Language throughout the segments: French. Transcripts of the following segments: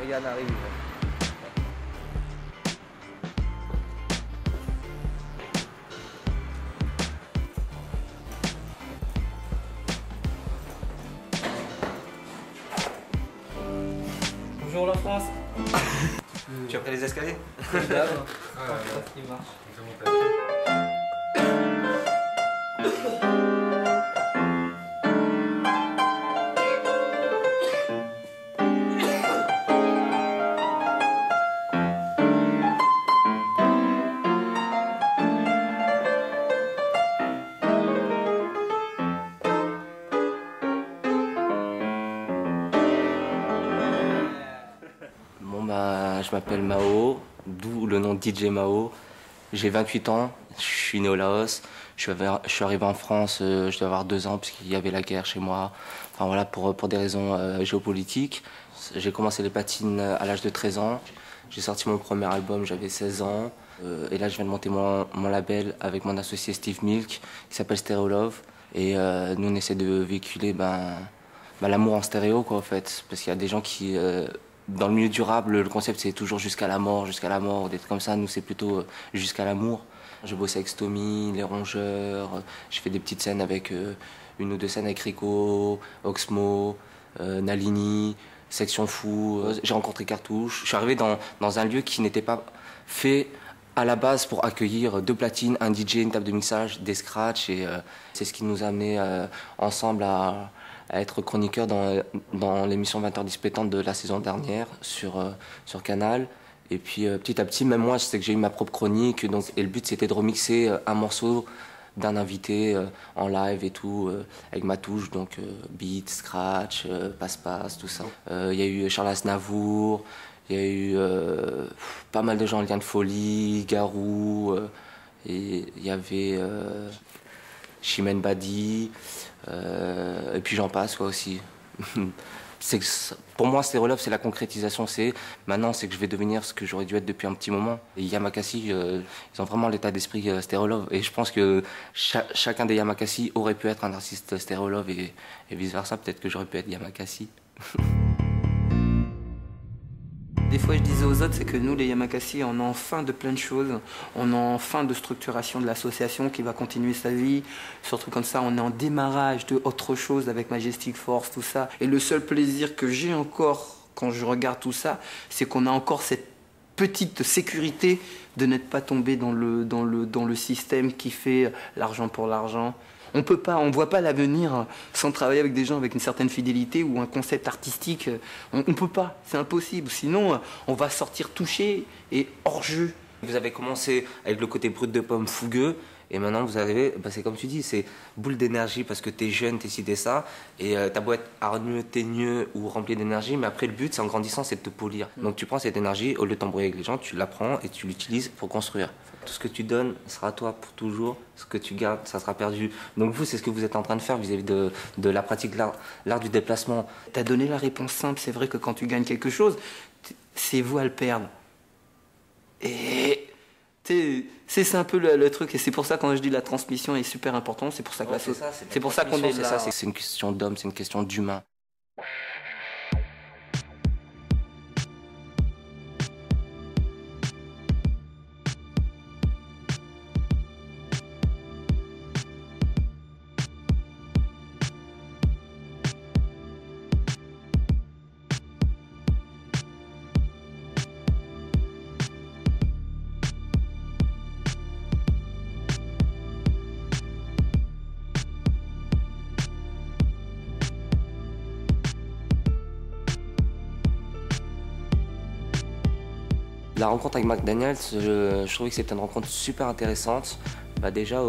Yann arrive. Bonjour la France. Tu as pris les escaliers? D'hab. Ouais, Il marche. Bon bah, je m'appelle Mao, d'où le nom DJ Mao. J'ai 28 ans, je suis né au Laos. Je suis arrivé en France, je dois avoir 2 ans puisqu'il y avait la guerre chez moi. Enfin voilà, pour des raisons géopolitiques. J'ai commencé les patines à l'âge de 13 ans. J'ai sorti mon premier album, j'avais 16 ans. Et là, je viens de monter mon label avec mon associé Steve Milk, qui s'appelle Stereo Love. Et nous, on essaie de véhiculer l'amour en stéréo, quoi, en fait. Parce qu'il y a des gens qui... dans le milieu durable, le concept, c'est toujours jusqu'à la mort, des trucs comme ça. Nous, c'est plutôt jusqu'à l'amour. Je bosse avec Stomy, Les Rongeurs. Je fais des petites scènes avec... une ou deux scènes avec Rico, Oxmo, Nalini, Section Fou. J'ai rencontré Cartouche. Je suis arrivé dans un lieu qui n'était pas fait à la base pour accueillir 2 platines, un DJ, une table de mixage, des scratchs. Et c'est ce qui nous a amené ensemble à être chroniqueur dans l'émission 20h displétante de la saison dernière sur Canal. Et puis petit à petit, même moi, je sais que j'ai eu ma propre chronique. Donc, et le but, c'était de remixer un morceau d'un invité en live et tout, avec ma touche, donc beat, scratch, passe-passe, tout ça. Il y a eu Charles Aznavour, il y a eu pas mal de gens, Lien de Folie, Garou, et il y avait Chimène Badi, et puis j'en passe quoi aussi. Pour moi, Stereo Love, c'est la concrétisation. Maintenant, c'est que je vais devenir ce que j'aurais dû être depuis un petit moment. Et Yamakasi, ils ont vraiment l'état d'esprit Stereo Love. Et je pense que chacun des Yamakasi aurait pu être un artiste Stereo Love et vice-versa. Peut-être que j'aurais pu être Yamakasi. Des fois, je disais aux autres, c'est que nous, les Yamakasi, on est en fin de plein de choses. On est en fin de structuration de l'association qui va continuer sa vie. Surtout comme ça, on est en démarrage de autre chose avec Majestic Force, tout ça. Et le seul plaisir que j'ai encore quand je regarde tout ça, c'est qu'on a encore cette petite sécurité de n'être pas tombé dans le système qui fait l'argent pour l'argent. On peut pas, on voit pas l'avenir sans travailler avec des gens avec une certaine fidélité ou un concept artistique. On peut pas, c'est impossible. Sinon, on va sortir touché et hors jeu. Vous avez commencé avec le côté brut de pomme fougueux. Et maintenant, vous avez, c'est comme tu dis, c'est boule d'énergie parce que t'es jeune, t'es ci, t'es ça. Et t'as beau être hargneux, teigneux ou rempli d'énergie, mais après, le but, c'est en grandissant, c'est de te polir. Donc, tu prends cette énergie, au lieu de t'embrouiller avec les gens, tu la prends et tu l'utilises pour construire. Tout ce que tu donnes sera à toi pour toujours. Ce que tu gardes, ça sera perdu. Donc, vous, c'est ce que vous êtes en train de faire vis-à-vis de la pratique de l'art du déplacement. T'as donné la réponse simple. C'est vrai que quand tu gagnes quelque chose, c'est vous à le perdre. Et c'est un peu le truc, et c'est pour ça quand je dis la transmission est super importante, c'est pour ça que c'est pour ça qu'on est là. C'est une question d'homme, c'est une question d'humain. La rencontre avec McDaniels, je trouvais que c'était une rencontre super intéressante. Déjà,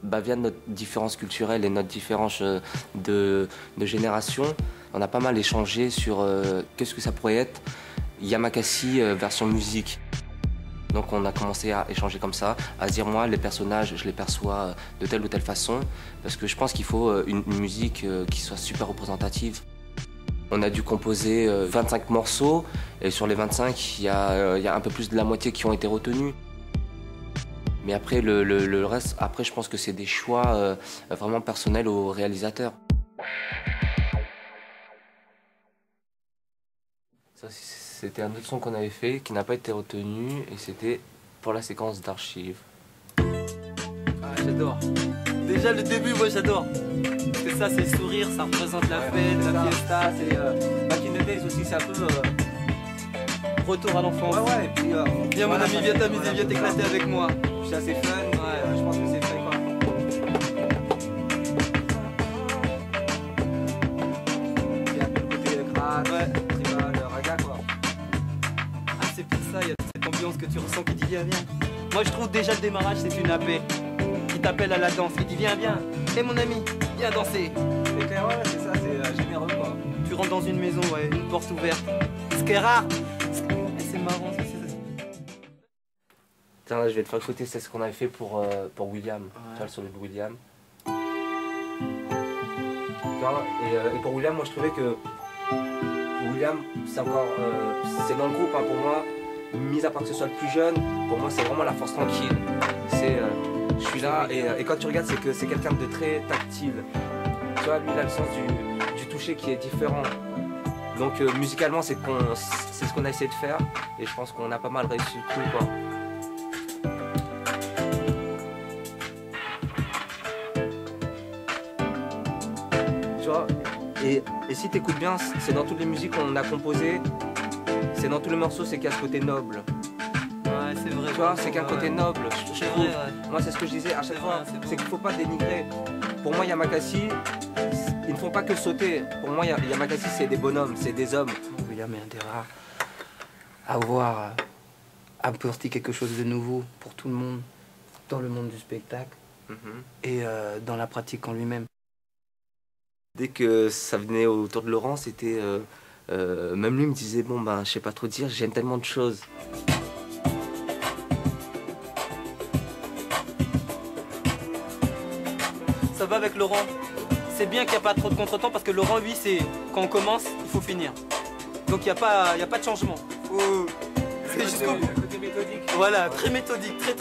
via notre différence culturelle et notre différence de génération, on a pas mal échangé sur qu'est-ce que ça pourrait être Yamakasi version musique. Donc on a commencé à échanger comme ça, à se dire moi les personnages je les perçois de telle ou telle façon parce que je pense qu'il faut une musique qui soit super représentative. On a dû composer 25 morceaux et sur les 25, il y a un peu plus de la moitié qui ont été retenus. Mais après, le reste, après, je pense que c'est des choix vraiment personnels aux réalisateurs. Ça, c'était un autre son qu'on avait fait qui n'a pas été retenu et c'était pour la séquence d'archives. Ah, j'adore. Déjà le début, moi j'adore. Parce que ça, c'est le sourire, ça représente la fête, la fiesta. C'est Back in the days aussi, c'est un peu retour à l'enfance. ouais, et puis Viens mon ami, viens t'amuser, viens t'éclater avec moi. c'est assez fun. Je pense que c'est fait quoi. Il y a un peu le côté crack, tribal, raga quoi. Ah, c'est pour ça, il y a cette ambiance que tu ressens qui dit viens, viens. Moi je trouve déjà le démarrage, c'est une appel. Qui t'appelle à la danse, qui dit viens, viens. Hé mon ami, viens danser. C'est clair, ouais, c'est ça, c'est généreux quoi. Tu rentres dans une maison, ouais, une porte ouverte. Ce qui est rare. C'est marrant, ça, c'est... Tiens, là, je vais te faire écouter, c'est ce qu'on avait fait pour William. Tu vois, le solo de William. Tu vois, et pour William, moi je trouvais que William, c'est encore. C'est dans le groupe hein, pour moi, mis à part que ce soit le plus jeune, pour moi c'est vraiment la force tranquille. C'est. Je suis là et quand tu regardes, c'est que c'est quelqu'un de très tactile. Tu vois, lui, il a le sens du toucher qui est différent. Donc musicalement, c'est ce qu'on a essayé de faire et je pense qu'on a pas mal réussi le coup quoi. Tu vois, et si t'écoutes bien, c'est dans toutes les musiques qu'on a composées, c'est dans tous les morceaux, c'est qu'il y a ce côté noble. Ouais, c'est vrai. Tu vois, c'est qu'un côté noble, je trouve. Vrai, ouais. Moi, c'est ce que je disais à chaque fois, vrai, c'est qu'il faut pas dénigrer. Pour moi, Yamakasi, ils ne font pas que sauter. Pour moi, Yamakasi, c'est des bonhommes, c'est des hommes. William est un des rares à avoir apporté quelque chose de nouveau pour tout le monde, dans le monde du spectacle et dans la pratique en lui-même. Dès que ça venait autour de Laurent, c'était... même lui me disait, bon ben, je sais pas trop dire, j'aime tellement de choses. Ça va avec Laurent. C'est bien qu'il n'y a pas trop de contretemps parce que Laurent, lui, c'est quand on commence, il faut finir. Donc il n'y a pas de changement. C'est jusqu'au bout. Voilà, très méthodique, très.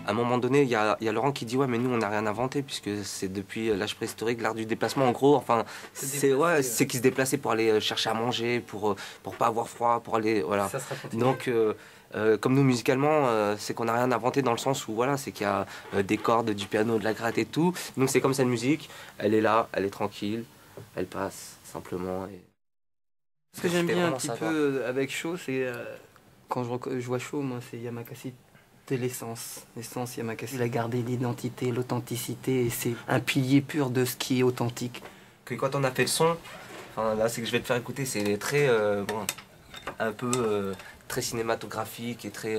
À un moment donné, il y a Laurent qui dit, ouais, mais nous, on n'a rien inventé puisque c'est depuis l'âge préhistorique, l'art du déplacement. En gros, enfin, c'est qu'ils se déplaçaient pour aller chercher à manger, pour pas avoir froid, pour aller, voilà. Ça sera continué. Donc, comme nous musicalement, c'est qu'on n'a rien inventé dans le sens où voilà, c'est qu'il y a des cordes, du piano, de la gratte et tout. Donc c'est comme cette musique, elle est là, elle est tranquille, elle passe simplement. Et... Ce que j'aime C'était bien un vraiment petit sympa. peu avec Shaw, c'est quand je vois Shaw, moi c'est Yamakasi, c'est l'essence. L'essence Yamakasi. Il a gardé l'identité, l'authenticité, et c'est un pilier pur de ce qui est authentique. Que quand on a fait le son, enfin là c'est que je vais te faire écouter, c'est très bon, un peu très cinématographique et très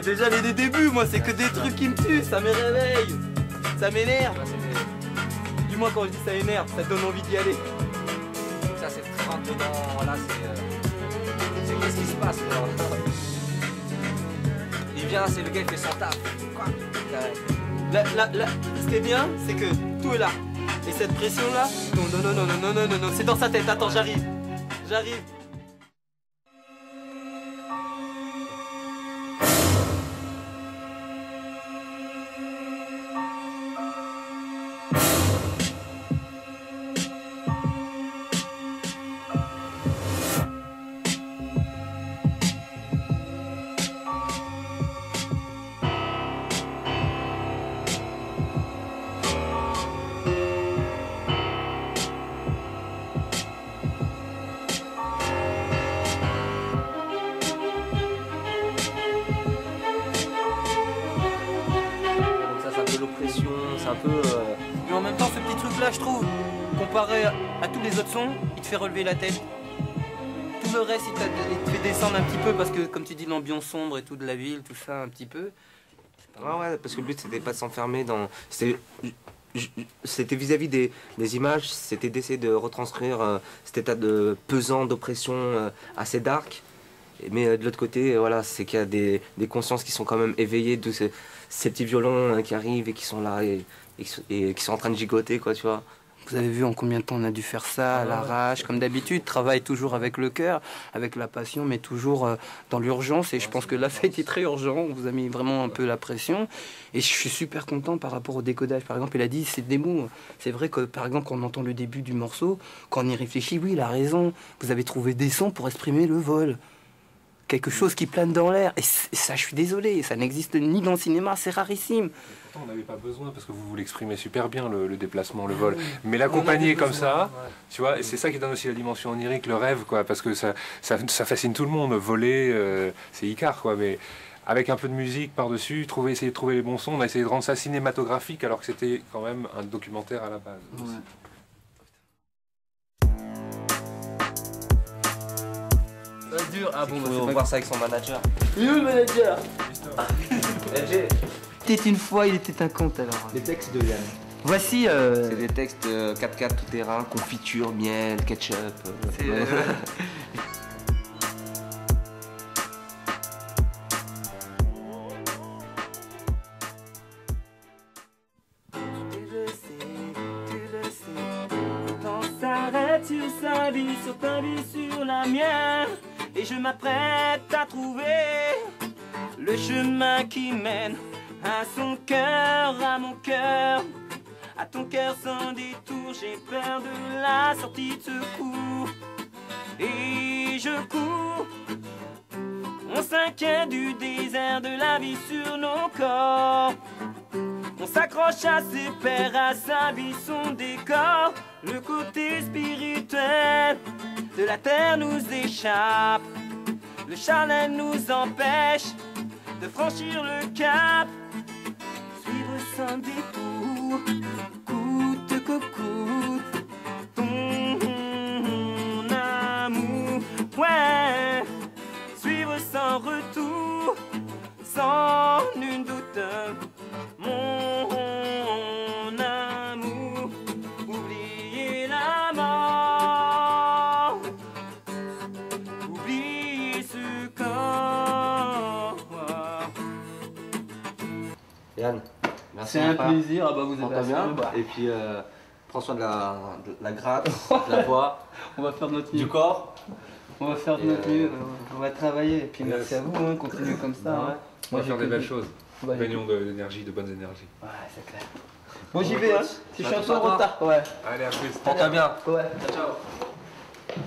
Déjà les débuts, moi c'est que des trucs qui me tuent, ça me réveille, ça m'énerve. Du moins quand je dis ça énerve, ça donne envie d'y aller. ça c'est très maintenant, là c'est qu'est-ce qui se passe là. Il vient, c'est le gars qui fait son taf. Quoi Là, ce qui est bien, c'est que tout est là. Et cette pression là, non, c'est dans sa tête, attends, j'arrive. Donc ça c'est un peu l'oppression, c'est un peu... Mais en même temps, ce petit truc là, je trouve, comparé à tous les autres sons, il te fait relever la tête. Tout le reste, il te fait descendre un petit peu parce que, comme tu dis, l'ambiance sombre et tout de la ville, tout ça, un petit peu. Ouais, parce que le but c'était pas de s'enfermer dans... C'était vis-à-vis des images, c'était d'essayer de retranscrire cet état de pesant, d'oppression assez dark. Mais de l'autre côté, voilà, c'est qu'il y a des consciences qui sont quand même éveillées de ces petits violons qui arrivent et qui sont là et qui sont en train de gigoter, quoi, tu vois. Vous avez vu en combien de temps on a dû faire ça, à l'arrache, comme d'habitude, travaille toujours avec le cœur, avec la passion, mais toujours dans l'urgence. Et je pense que là, ça a été très urgent. On vous a mis vraiment un peu la pression. Et je suis super content par rapport au décodage. Par exemple, il a dit, c'est des mots. C'est vrai que, par exemple, quand on entend le début du morceau, quand on y réfléchit, oui, il a raison. Vous avez trouvé des sons pour exprimer le vol. Quelque chose qui plane dans l'air. Et ça, je suis désolé, ça n'existe ni dans le cinéma, c'est rarissime. On n'avait pas besoin parce que vous l'exprimez super bien, le déplacement, le vol. Mais l'accompagner comme ça, tu vois, et c'est ça qui donne aussi la dimension onirique, le rêve, quoi, parce que ça fascine tout le monde. Voler, c'est Icare, quoi, mais avec un peu de musique par-dessus, essayer de trouver les bons sons, on a essayé de rendre ça cinématographique alors que c'était quand même un documentaire à la base. Ouais. Dur. Ah bon, on va voir ça avec son manager. Il est où le manager? LG. Il était une fois, il était un conte alors. Les textes de Yann. Voici. C'est des textes 4x4 tout terrain, confiture, miel, ketchup. Sur sa vie, sur ta vie, sur la mienne. Et je m'apprête à trouver le chemin qui mène à son cœur, à mon cœur, à ton cœur sans détour. J'ai peur de la sortie de secours et je cours. On s'inquiète du désert de la vie sur nos corps. On s'accroche à ses pères, à sa vie, son décor. Le côté spirituel de la terre nous échappe. Le charnel nous empêche de franchir le cap. Suivre sans détour, coûte que coûte, ton amour. Ouais, suivre sans retour, sans nul doute. Mon amour, oubliez la mort, oubliez ce corps. Yann, merci. C'est un plaisir. Ah bah vous Prends-toi avez bien. Et puis prends soin de la gratte, de la voix, On va faire de notre mieux. du corps. On va faire de notre mieux. On va travailler. Et puis merci à vous. Hein, continuez comme ça. Hein. On va faire j'ai des que belles choses. Ouais, Gagnons de l'énergie, de bonnes énergies. Ouais, c'est clair. Bon, j'y vais. Hein. Si je suis un peu en retard. Ouais. Allez, à plus. Prends-toi bien. Ouais. Ciao, ciao.